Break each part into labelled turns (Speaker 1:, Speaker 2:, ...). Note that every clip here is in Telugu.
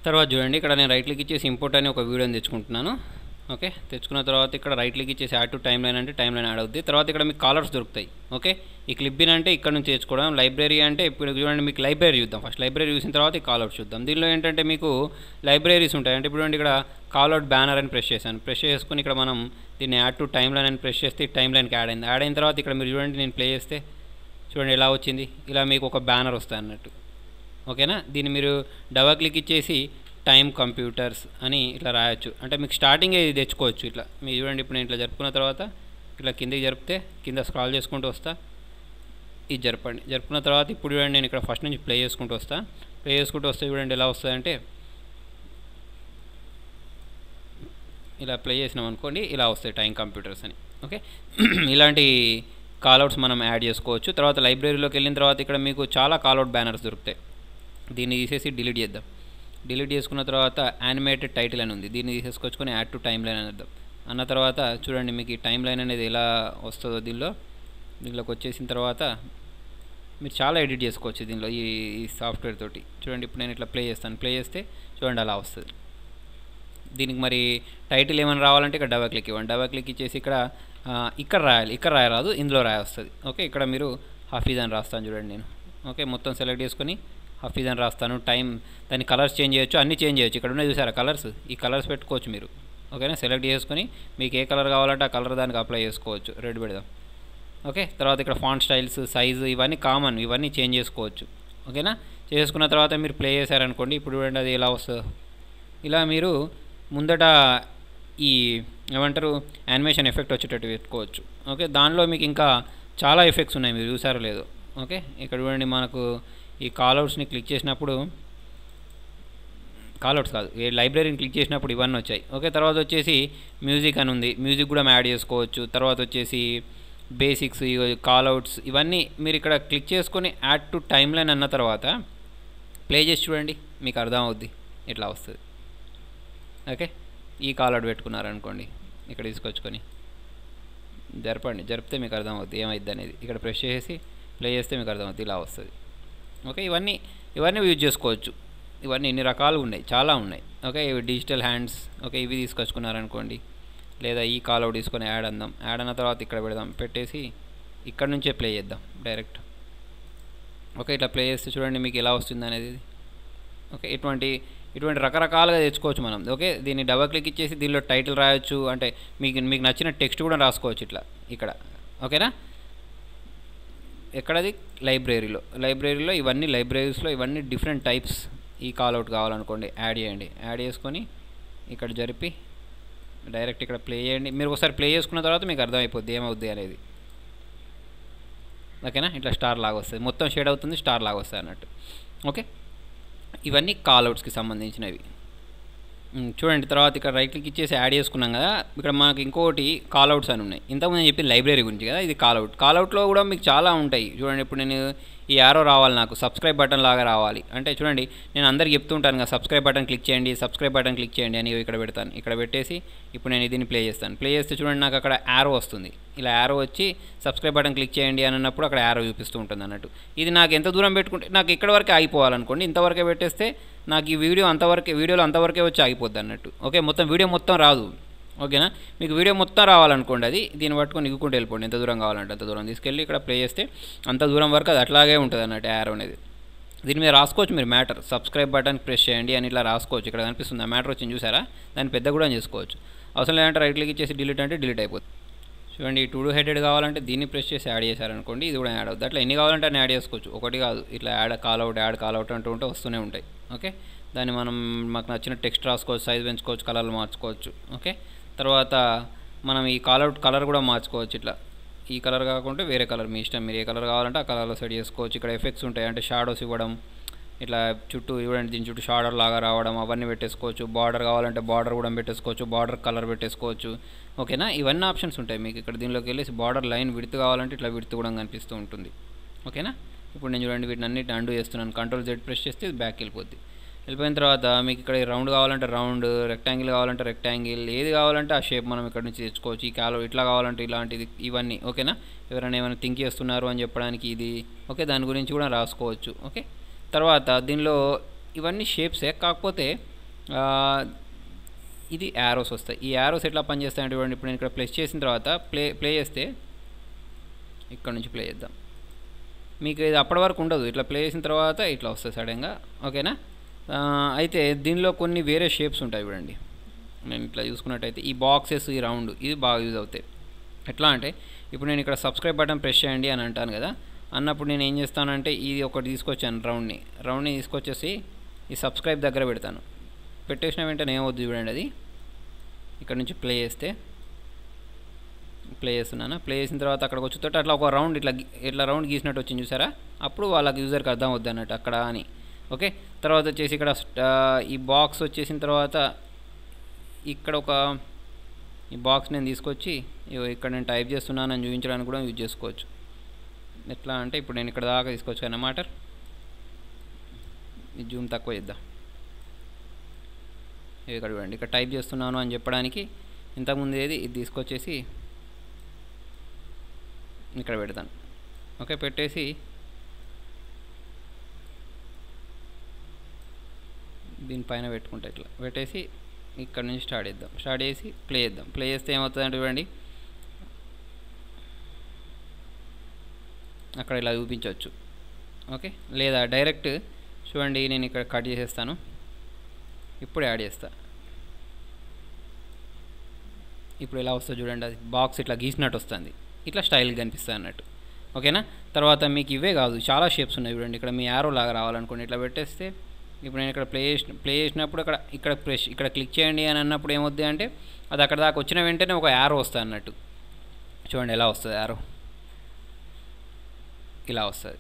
Speaker 1: తర్వాత చూడండి ఇక్కడ నేను రైట్ క్లిక్ ఇచ్చేసి ఇంపోర్ట్ అని ఒక వీడియోని తెచ్చుకుంటున్నాను. ఓకే, తెచ్చుకున్న తర్వాత ఇక్కడ రైట్ క్లిక్ ఇచ్చేసి యాడ్ టు టైమ్ లైన్ అంటే టైమ్ లైన్ యాడ్ అవుద్ది. తర్వాత ఇక్కడ మీకు కాలర్స్ దొరుకుతాయి. ఓకే, ఈ క్లిప్బిన్ అంటే ఇక్కడ నుంచి తెచ్చుకోవడం. లైబ్రరీ అంటే ఇప్పుడు చూడండి మీకు లైబ్రరీ చూద్దాం. ఫస్ట్ లైబ్రరీ చూసిన తర్వాత ఈ కాలౌట్స్ చూద్దాం. దీనిలో ఏంటంటే మీకు లైబ్రరీస్ ఉంటాయి. అంటే ఇప్పుడు ఇక్కడ కాలౌట్ బ్యానర్ అని ప్రెస్ చేశాను. ప్రెస్ చేసుకుని ఇక్కడ మనం దీన్ని యాడ్ టు టైమ్ లైన్ అని ప్రెస్ చేస్తే టైమ్ లైన్కి యాడ్ అయింది. యాడ్ అయిన తర్వాత ఇక్కడ మీరు చూడండి నేను ప్లే చేస్తే చూడండి ఎలా వచ్చింది. ఇలా మీకు ఒక బ్యానర్ వస్తుంది అన్నట్టు. ఓకేనా, దీన్ని మీరు డబల్ క్లిక్ ఇచ్చేసి టైమ్ కంప్యూటర్స్ అని ఇట్లా రాయొచ్చు. అంటే మీకు స్టార్టింగ్ ఇది తెచ్చుకోవచ్చు. ఇట్లా మీరు చూడండి ఇప్పుడు నేను ఇట్లా జరుపుకున్న తర్వాత ఇట్లా కిందకి జరిపితే కింద స్క్రాల్ చేసుకుంటూ వస్తా. ఇది జరపండి. జరుపుకున్న తర్వాత ఇప్పుడు చూడండి నేను ఇక్కడ ఫస్ట్ నుంచి ప్లే చేసుకుంటూ వస్తా. ప్లే చేసుకుంటూ వస్తే చూడండి ఎలా వస్తుందంటే ఇలా ప్లే చేసినాం అనుకోండి ఇలా వస్తాయి టైం కంప్యూటర్స్ అని. ఓకే, ఇలాంటి కాలౌట్స్ మనం యాడ్ చేసుకోవచ్చు. తర్వాత లైబ్రరీలోకి వెళ్ళిన తర్వాత ఇక్కడ మీకు చాలా కాలౌట్ బ్యానర్స్ దొరుకుతాయి. దీన్ని తీసేసి డిలీట్ చేద్దాం. డిలీట్ చేసుకున్న తర్వాత యానిమేటెడ్ టైటిల్ అని ఉంది. దీన్ని తీసేసుకొచ్చుకొని యాడ్ టు టైమ్ లైన్ అనేద్దాం. అన్న తర్వాత చూడండి మీకు ఈ టైమ్ లైన్ అనేది ఎలా వస్తుందో దీనిలోకి వచ్చేసిన తర్వాత మీరు చాలా ఎడిట్ చేసుకోవచ్చు దీనిలో ఈ సాఫ్ట్వేర్ తోటి. చూడండి ఇప్పుడు నేను ఇట్లా ప్లే చేస్తాను. ప్లే చేస్తే చూడండి అలా వస్తుంది. దీనికి మరి టైటిల్ ఏమైనా రావాలంటే ఇక్కడ డబల్ క్లిక్ ఇవ్వండి. డబల్ క్లిక్ ఇచ్చేసి ఇక్కడ రాయాలి. ఇక్కడ రాయరాదు, ఇందులో రాయొస్తుంది. ఓకే, ఇక్కడ మీరు హఫీజ్ అని రాస్తాను చూడండి నేను. ఓకే, మొత్తం సెలెక్ట్ చేసుకొని హఫీజ్ అని రాస్తాను. టైం దాని కలర్స్ చేంజ్ చేయొచ్చు, అన్నీ చేంజ్ చేయొచ్చు. ఇక్కడ ఉన్నాయి చూసారా కలర్స్, ఈ కలర్స్ పెట్టుకోవచ్చు మీరు. ఓకేనా, సెలెక్ట్ చేసుకొని మీకు ఏ కలర్ కావాలంటే ఆ కలర్ దానికి అప్లై చేసుకోవచ్చు. రెడ్ పెడదాం. ఓకే, తర్వాత ఇక్కడ ఫాంట్ స్టైల్స్, సైజు ఇవన్నీ కామన్, ఇవన్నీ చేంజ్ చేసుకోవచ్చు. ఓకేనా, చేసుకున్న తర్వాత మీరు ప్లే చేశారనుకోండి. ఇప్పుడు చూడండి అది ఎలా వస్తుందో. ఇలా మీరు ముందట ఈ ఏమంటారు యానిమేషన్ ఎఫెక్ట్ వచ్చేటట్టు పెట్టుకోవచ్చు. ఓకే, దానిలో మీకు ఇంకా చాలా ఎఫెక్ట్స్ ఉన్నాయి, మీరు చూసారో లేదో. ఓకే, ఇక్కడ చూడండి మనకు ఈ కాలౌట్స్ని క్లిక్ చేసినప్పుడు కాలౌట్స్ కాదు ఏ లైబ్రరీని క్లిక్ చేసినప్పుడు ఇవన్నీ వచ్చాయి. ఓకే, తర్వాత వచ్చేసి మ్యూజిక్ అని ఉంది. మ్యూజిక్ కూడా యాడ్ చేసుకోవచ్చు. తర్వాత వచ్చేసి బేసిక్స్, కాలౌట్స్ ఇవన్నీ మీరు ఇక్కడ క్లిక్ చేసుకొని యాడ్ టు టైమ్ లైన్ అన్న తర్వాత ప్లే చేసి చూడండి మీకు అర్థం అవుద్ది ఇట్లా వస్తుంది. ఓకే, ఈ కాలౌట్ పెట్టుకున్నారనుకోండి ఇక్కడ తీసుకొచ్చుకొని జరిపితే మీకు అర్థమవుద్ది ఏమైద్ది అనేది. ఇక్కడ ప్రెస్ చేసి ప్లే చేస్తే మీకు అర్థమవుద్ది ఇలా వస్తుంది. ఓకే, ఇవన్నీ యూజ్ చేసుకోవచ్చు. ఇవన్నీ ఎన్ని రకాలు ఉన్నాయి, చాలా ఉన్నాయి. ఓకే, ఇవి డిజిటల్ హ్యాండ్స్. ఓకే, ఇవి తీసుకొచ్చుకున్నారనుకోండి, లేదా ఈ కాలౌట్ తీసుకొని యాడ్ అందాం. యాడ్ అన్న తర్వాత ఇక్కడ పెడదాం. పెట్టేసి ఇక్కడ నుంచే ప్లే చేద్దాం డైరెక్ట్. ఓకే, ఇట్లా ప్లే చేస్తే చూడండి మీకు ఎలా వస్తుంది అనేది. ఓకే, ఇటువంటి రకరకాలుగా తెచ్చుకోవచ్చు మనం. ఓకే, దీన్ని డబల్ క్లిక్ ఇచ్చేసి దీనిలో టైటిల్ రాయొచ్చు. అంటే మీకు నచ్చిన టెక్స్ట్ కూడా రాసుకోవచ్చు ఇట్లా ఇక్కడ. ఓకేనా, ఎక్కడది లైబ్రరీలో ఇవన్నీ లైబ్రరీస్లో ఇవన్నీ డిఫరెంట్ టైప్స్. ఈ కాలౌట్ కావాలనుకోండి యాడ్ చేయండి. యాడ్ చేసుకొని ఇక్కడ జరిపి డైరెక్ట్ ఇక్కడ ప్లే చేయండి. మీరు ఒకసారి ప్లే చేసుకున్న తర్వాత మీకు అర్థమైపోద్ది ఏమవుద్ది అనేది. ఓకేనా, ఇట్లా స్టార్ లాగా వస్తుంది, మొత్తం షేడ్ అవుతుంది, స్టార్ లాగా వస్తుంది అన్నట్టు. ఓకే, ఇవన్నీ కాలౌట్స్కి సంబంధించినవి. చూడండి తర్వాత ఇక్కడ రైట్ క్లిక్ ఇచ్చేసి యాడ్ చేసుకున్నాం కదా. ఇక్కడ మనకి ఇంకోటి కాలౌట్స్ అని ఉన్నాయి. ఇంతకుముందు నేను చెప్పిన లైబ్రరీ గురించి కదా, ఇది కాలౌట్లో కూడా మీకు చాలా ఉంటాయి. చూడండి ఇప్పుడు నేను ఈ యారో రావాలి, నాకు సబ్స్క్రైబ్ బటన్ లాగా రావాలి అంటే చూడండి నేను అందరికి చెప్తుంటాను కదా సబ్స్క్రైబ్ బటన్ క్లిక్ చేయండి అని ఇక్కడ పెడతాను. ఇక్కడ పెట్టేసి ఇప్పుడు నేను దీన్ని ప్లే చేస్తాను. ప్లే చేస్తే చూడండి నాకు అక్కడ యారో వస్తుంది. ఇలా యారో వచ్చి సబ్స్క్రైబ్ బటన్ క్లిక్ చేయండి అని అన్నప్పుడు అక్కడ యారో చూపిస్తూ ఉంటుంది అన్నట్టు. ఇది నాకు ఎంత దూరం పెట్టుకుంటే నాకు ఇక్కడ వరకే ఆగిపోవాలనుకోండి, ఇంతవరకే పెట్టేస్తే నాకు ఈ వీడియోలో అంతవరకే వచ్చి ఆగిపోద్ది అన్నట్టు. ఓకే, మొత్తం వీడియో మొత్తం రాదు. ఓకేనా, మీకు వీడియో మొత్తం రావాలనుకోండి అది దీన్ని పట్టుకొని ఇగ్గుకుంటూ వెళ్ళిపోండి. ఎంత దూరం కావాలంటే అంత దూరం తీసుకెళ్ళి ఇక్కడ ప్లే చేస్తే అంత దూరం వరకు అది అట్లాగే ఉంటుంది అన్నట్టు యారో అనేది. దీని మీద రాసుకోవచ్చు మీరు మ్యాటర్, సబ్స్క్రైబ్ బటన్ ప్రెస్ చేయండి అని ఇట్లా రాసుకోవచ్చు. ఇక్కడ కనిపిస్తుంది ఆ మ్యాటర్ వచ్చింది చూసారా, దాన్ని పెద్ద కూడా చేసుకోవచ్చు. అవసరం లేదంటే రైట్ క్లిక్ ఇచ్చేసి డిలీట్ అంటే డిలీట్ అయిపోతుంది. చూడండి ఈ 2 హెడెడ్ కావాలంటే దీన్ని ప్రెస్ చేసి యాడ్ చేశారనుకోండి ఇది కూడా యాడ్ అవుతుంది. అట్లా ఎన్ని కావాలంటే అన్ని యాడ్ చేసుకోవచ్చు, ఒకటి కాదు. ఇట్లా యాడ్ కాలౌట్ అంటూ ఉంటే వస్తూనే ఉంటాయి. ఓకే, దాన్ని మాకు నచ్చిన టెక్స్ట్ రాసుకోవచ్చు, సైజ్ పెంచుకోవచ్చు, కలర్లు మార్చుకోవచ్చు. ఓకే, తర్వాత మనం ఈ కాలౌట్ కలర్ కూడా మార్చుకోవచ్చు. ఇట్లా ఈ కలర్ కాకుండా వేరే కలర్ మీ ఇష్టం, మీరు ఏ కలర్ కావాలంటే ఆ కలర్లో సెట్ చేసుకోవచ్చు. ఇక్కడ ఎఫెక్ట్స్ ఉంటాయి, అంటే షాడోస్ ఇవ్వడం, ఇట్లా చుట్టూ ఇవ్వండి దీని చుట్టూ షాడర్ లాగా రావడం అవన్నీ పెట్టేసుకోవచ్చు. బార్డర్ కావాలంటే బార్డర్ కూడా పెట్టేసుకోవచ్చు, బార్డర్ కలర్ పెట్టేసుకోవచ్చు. ఓకేనా, ఇవన్నీ ఆప్షన్స్ ఉంటాయి మీకు ఇక్కడ. దీనిలోకి వెళ్ళేసి బార్డర్ లైన్ విడ్త్ కావాలంటే ఇట్లా విడ్త్ కూడా కనిపిస్తూ ఉంటుంది. ఓకేనా, ఇప్పుడు నేను చూడండి వీటిని అన్నిటిని అండూ చేస్తున్నాను. Ctrl+Z ప్రెస్ చేస్తే బ్యాక్ వెళ్ళిపోద్ది. వెళ్ళిపోయిన తర్వాత మీకు ఇక్కడ రౌండ్ కావాలంటే రౌండ్, రెక్టాంగిల్ కావాలంటే రెక్టాంగిల్, ఏది కావాలంటే ఆ షేప్ మనం ఇక్కడ నుంచి తెచ్చుకోవచ్చు. ఈ ఇట్లా కావాలంటే ఇలాంటిది, ఇవన్నీ. ఓకేనా, ఎవరైనా ఏమైనా థింక్ చేస్తున్నారు అని చెప్పడానికి ఇది. ఓకే, దాని గురించి కూడా రాసుకోవచ్చు. ఓకే, తర్వాత దీనిలో ఇవన్నీ షేప్సే, కాకపోతే ఇది యారోస్ వస్తాయి. ఈ యారోస్ ఎట్లా పనిచేస్తాయంటే చూడండి, ఇప్పుడు నేను ఇక్కడ ప్లస్ చేసిన తర్వాత ప్లే చేస్తే ఇక్కడ నుంచి ప్లే చేద్దాం. మీకు ఇది అప్పటి వరకు ఉండదు, ఇట్లా ప్లే చేసిన తర్వాత ఇట్లా వస్తుంది సడన్గా. ఓకేనా. అయితే దీనిలో కొన్ని వేరే షేప్స్ ఉంటాయి చూడండి. నేను ఇట్లా చూసుకున్నట్టయితే ఈ బాక్సెస్, ఈ రౌండ్, ఇది బాగా యూజ్ అవుతాయి. ఎట్లా అంటే ఇప్పుడు నేను ఇక్కడ సబ్స్క్రైబ్ బటన్ ప్రెస్ చేయండి అని అంటాను కదా, అన్నప్పుడు నేను ఏం చేస్తానంటే ఇది ఒకటి తీసుకొచ్చాను, రౌండ్ని తీసుకొచ్చేసి ఈ సబ్స్క్రైబ్ దగ్గర పెడతాను. పెట్టేసిన వెంటనే ఏమవుద్ది చూడండి, అది ఇక్కడ నుంచి ప్లే చేస్తున్నాను. ప్లే చేసిన తర్వాత అక్కడికి వచ్చేటట్టు అట్లా ఒక రౌండ్ ఇట్లా రౌండ్ గీసినట్టు వచ్చింది చూసారా, అప్పుడు వాళ్ళకి యూజర్కి అర్థం అవుద్ది అన్నట్టు అక్కడ అని. ఓకే. తర్వాత వచ్చేసి ఇక్కడ ఈ బాక్స్ వచ్చేసిన తర్వాత ఇక్కడ ఈ బాక్స్ నేను తీసుకొచ్చి ఇక్కడ నేను టైప్ చేస్తున్నాను అని చూపించడానికి కూడా యూజ్ చేసుకోవచ్చు. ఎట్లా అంటే ఇప్పుడు నేను ఇక్కడ దాకా తీసుకోవచ్చు అన్నమాట. ఈ జూమ్ తక్కువ చేద్దాం. ఇక్కడ చూడండి, ఇక్కడ టైప్ చేస్తున్నాను అని చెప్పడానికి ఇంతకుముందు ఇది తీసుకొచ్చేసి ఇక్కడ పెడతాను. ఓకే. పెట్టేసి దీనిపైన పెట్టుకుంటా, ఇట్లా పెట్టేసి ఇక్కడ నుంచి స్టార్ట్ చేసి ప్లే చేస్తే ఏమవుతుందంటే చూడండి, అక్కడ ఇలా చూపించవచ్చు. ఓకే. లేదా డైరెక్ట్ చూడండి, నేను ఇక్కడ కట్ చేసేస్తాను, ఇప్పుడు యాడ్ చేస్తా. ఇప్పుడు ఎలా వస్తుంది చూడండి, అది బాక్స్ ఇట్లా గీసినట్టు వస్తుంది, ఇట్లా స్టైల్గా కనిపిస్తుంది అన్నట్టు. ఓకేనా. తర్వాత మీకు ఇవే కాదు, చాలా షేప్స్ ఉన్నాయి చూడండి. ఇక్కడ మీ యారో లాగా రావాలనుకోండి, ఇట్లా పెట్టేస్తే ఇప్పుడు నేను ఇక్కడ ప్లే చేసినప్పుడు ఇక్కడ క్లిక్ చేయండి అని అన్నప్పుడు ఏమవుద్ది అంటే అది అక్కడ దాకా వచ్చిన వెంటనే ఒక యారో వస్తుంది అన్నట్టు. చూడండి ఎలా వస్తుంది యారో, ఇలా వస్తుంది.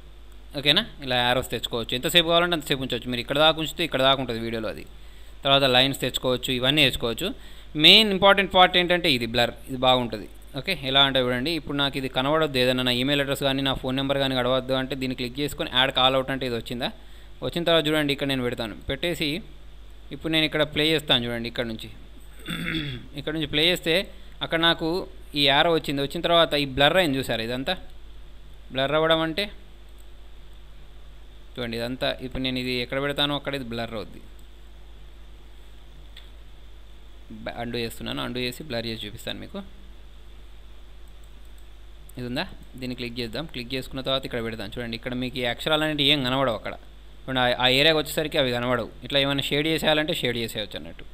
Speaker 1: ఓకేనా. ఇలా యారోస్ తెచ్చుకోవచ్చు, ఎంతసేపు కావాలంటే అంతసేపు ఉంచవచ్చు. మీరు ఇక్కడ దాకా ఉంచితే ఇక్కడ దాకా ఉంటుంది వీడియోలో అది. తర్వాత లైన్స్ తెచ్చుకోవచ్చు, ఇవన్నీ తెచ్చుకోవచ్చు. మెయిన్ ఇంపార్టెంట్ పార్ట్ ఏంటంటే ఇది బ్లర్, ఇది బాగుంటుంది. ఓకే. ఎలా అంటే చూడండి, ఇప్పుడు నాకు ఇది కనబడొద్దు, ఏదైనా నా ఈమెయిల్ అడ్రస్ కానీ నా ఫోన్ నెంబర్ కానీ గడవద్దు అంటే దీన్ని క్లిక్ చేసుకొని యాడ్ కాల్ అవుట్ అంటే ఇది వచ్చిందా, వచ్చిన తర్వాత చూడండి ఇక్కడ నేను పెడతాను. పెట్టేసి ఇప్పుడు నేను ఇక్కడ ప్లే చేస్తాను చూడండి, ఇక్కడ నుంచి ప్లే చేస్తే అక్కడ నాకు ఈ యారో వచ్చిన తర్వాత ఈ బ్లర్ అయింది చూసారు, ఇదంతా బ్లర్ అవ్వడం అంటే చూడండి ఇదంతా. ఇప్పుడు నేను ఇది ఎక్కడ పెడతానో అక్కడ ఇది బ్లర్ అవుద్ది. అండు చేస్తున్నాను, అండు చేసి బ్లర్ చేసి చూపిస్తాను మీకు. ఇది ఉందా, దీన్ని క్లిక్ చేద్దాం. క్లిక్ చేసుకున్న తర్వాత ఇక్కడ పెడతాను చూడండి. ఇక్కడ మీకు ఈ అక్షరాలు అనేవి ఏం కనబడవు అక్కడ. ఇప్పుడు ఆ ఏరియాకి వచ్చేసరికి అవి కనబడవు. ఇట్లా ఏమైనా షేడ్ చేసేయాలంటే షేడ్ చేసేయచ్చు అన్నట్టు.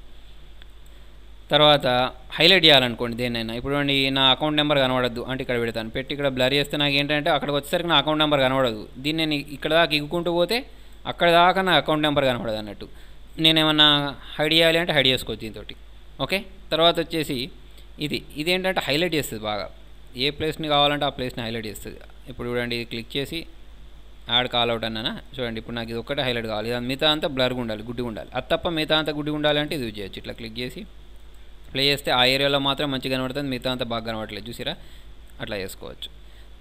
Speaker 1: తర్వాత హైలైట్ చేయాలనుకోండి దేన్నైనా, ఇప్పుడు నా అకౌంట్ నెంబర్ కనబడద్దు అంటే ఇక్కడ పెడతాను. పెట్టి ఇక్కడ బ్లర్ చేస్తే నాకు ఏంటంటే అక్కడికి వచ్చేసరికి నా అకౌంట్ నెంబర్ కనబడదు. దీన్ని నేను ఇక్కడ దాకా ఎగ్గుకుంటూ పోతే అక్కడ దాకా నా అకౌంట్ నెంబర్ కనబడదు అన్నట్టు. నేనేమన్నా హైడ్ చేయాలి అంటే హైడ్ చేసుకోవచ్చు దీంతో. ఓకే. తర్వాత వచ్చేసి ఇది ఏంటంటే హైలైట్ చేస్తుంది బాగా, ఏ ప్లేస్ని కావాలంటే ఆ ప్లేస్ని హైలైట్ చేస్తుంది. ఇప్పుడు చూడండి, ఇది క్లిక్ చేసి యాడ్ కాల్ అవుట్ అన్నానా, చూడండి ఇప్పుడు నాకు ఇది ఒక్కటే హైలైట్ కావాలి, ఇది మిగతా అంతా బ్లర్గా ఉండాలి, గుడ్డిగా ఉండాలి. అది తప్ప మిగతా అంతా గుడ్డిగా ఉండాలంటే ఇది యూజ్ చేయొచ్చు. ఇట్లా క్లిక్ చేసి ప్లే చేస్తే ఆ ఏరియాలో మాత్రం మంచిగా కనబడుతుంది, మిగతా అంతా బాగా కనబడట్లేదు చూసిరా, అట్లా చేసుకోవచ్చు.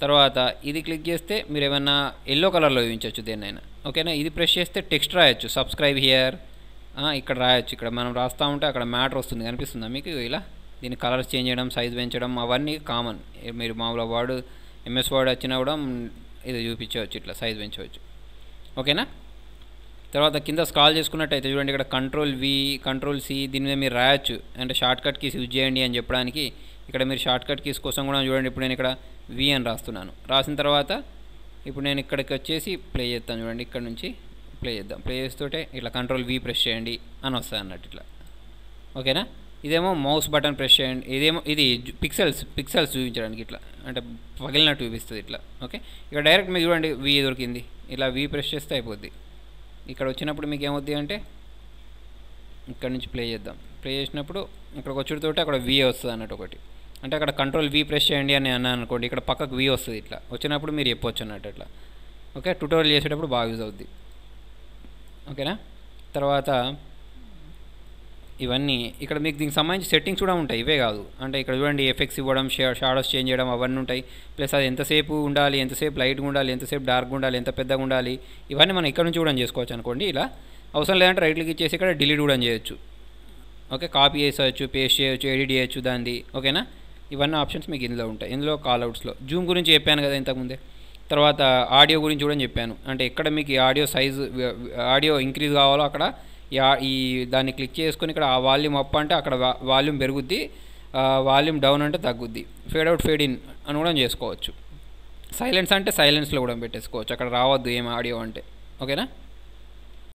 Speaker 1: తర్వాత ఇది క్లిక్ చేస్తే మీరు ఏమన్నా ఎల్లో కలర్లో చూపించవచ్చు దేన్నైనా. ఓకేనా. ఇది ప్రెస్ చేస్తే టెక్స్ట్ రాయొచ్చు, సబ్స్క్రైబ్ హియర్ ఇక్కడ రాయొచ్చు. ఇక్కడ మనం రాస్తూ ఉంటే అక్కడ మ్యాటర్ వస్తుంది, కనిపిస్తుందా మీకు ఇలా. దీని కలర్స్ చేంజ్ చేయడం, సైజ్ పెంచడం అవన్నీ కామన్. మీరు మామూలుగా వర్డ్ ఎంఎస్ వర్డ్ వచ్చినా కూడా ఇది చూపించవచ్చు, ఇట్లా సైజ్ పెంచవచ్చు. ఓకేనా. తర్వాత కింద స్క్రాల్ చేసుకున్నట్టయితే చూడండి, ఇక్కడ కంట్రోల్-V, కంట్రోల్-C దీని మీద మీరు రాయొచ్చు. అంటే షార్ట్కట్ కీస్ యూజ్ చేయండి అని చెప్పడానికి. ఇక్కడ మీరు షార్ట్కట్ కీస్ కోసం కూడా చూడండి, ఇప్పుడు నేను ఇక్కడ V అని రాస్తున్నాను. రాసిన తర్వాత ఇప్పుడు నేను ఇక్కడికి వచ్చేసి ప్లే చేస్తాను చూడండి, ఇక్కడ నుంచి ప్లే చేద్దాం. ప్లే చేస్తుంటే ఇట్లా కంట్రోల్-V ప్రెస్ చేయండి అని వస్తుంది అన్నట్టు ఇట్లా. ఓకేనా. ఇదేమో మౌస్ బటన్ ప్రెస్ చేయండి, ఇది పిక్సెల్స్ చూపించడానికి ఇట్లా, అంటే పగిలినట్టు చూపిస్తుంది ఇట్లా. ఓకే. ఇక్కడ డైరెక్ట్ మీకు చూడండి V దొరికింది, ఇలా V ప్రెస్ చేస్తే అయిపోద్ది. ఇక్కడ వచ్చినప్పుడు మీకు ఏమవుద్ది అంటే ఇక్కడ నుంచి ప్లే చేద్దాం. ప్లే చేసినప్పుడు ఇక్కడికి వచ్చేటోటి అక్కడ V వస్తుంది అన్నట్టు ఒకటి. అంటే అక్కడ కంట్రోల్-V ప్రెస్ చేయండి అని అన్నాను అనుకోండి, ఇక్కడ పక్కకు V వస్తుంది ఇట్లా. వచ్చినప్పుడు మీరు చెప్పొచ్చు అన్నట్టు అట్లా. ఓకే. ట్యూటోరియల్ చేసేటప్పుడు బాగా యూజ్ అవుద్ది. ఓకేనా. తర్వాత ఇవన్నీ ఇక్కడ మీకు దీనికి సంబంధించి సెట్టింగ్స్ కూడా ఉంటాయి, ఇవే కాదు. అంటే ఇక్కడ చూడండి ఎఫెక్ట్స్ ఇవ్వడం, షాడోస్ చేంజ్ చేయడం అవన్నీ ఉంటాయి. ప్లస్ అది ఎంతసేపు ఉండాలి, ఎంతసేపు లైట్గా ఉండాలి, ఎంతసేపు డార్క్గా ఉండాలి, ఎంత పెద్దగా ఉండాలి, ఇవన్నీ మనం ఇక్కడ నుంచి కూడా చేసుకోవచ్చు అనుకోండి. ఇలా అవసరం లేదంటే రైట్ క్లిక్ ఇచ్చేసి ఇక్కడ డిలీట్ కూడా చేయొచ్చు. ఓకే. కాపీ చేసేయచ్చు, పేస్ట్ చేయొచ్చు, ఎడిట్ చేయొచ్చు దాన్ని. ఓకేనా. ఇవన్నీ ఆప్షన్స్ మీకు ఇందులో ఉంటాయి. ఇందులో కాల్అవుట్స్లో జూమ్ గురించి చెప్పాను కదా ఇంతకుముందే. తర్వాత ఆడియో గురించి కూడా చెప్పాను. అంటే ఎక్కడ మీకు ఆడియో సైజు, ఆడియో ఇంక్రీజ్ కావాలో అక్కడ ఈ దాన్ని క్లిక్ చేసుకొని ఇక్కడ ఆ వాల్యూమ్ అప్ అంటే అక్కడ వాల్యూమ్ పెరుగుద్ది, వాల్యూమ్ డౌన్ అంటే తగ్గుద్ది. ఫేడ్ అవుట్ ఫేడ్ ఇన్ అని కూడా చేసుకోవచ్చు. సైలెన్స్ అంటే సైలెన్స్లో కూడా పెట్టేసుకోవచ్చు, అక్కడ రావద్దు ఏం ఆడియో అంటే. ఓకేనా.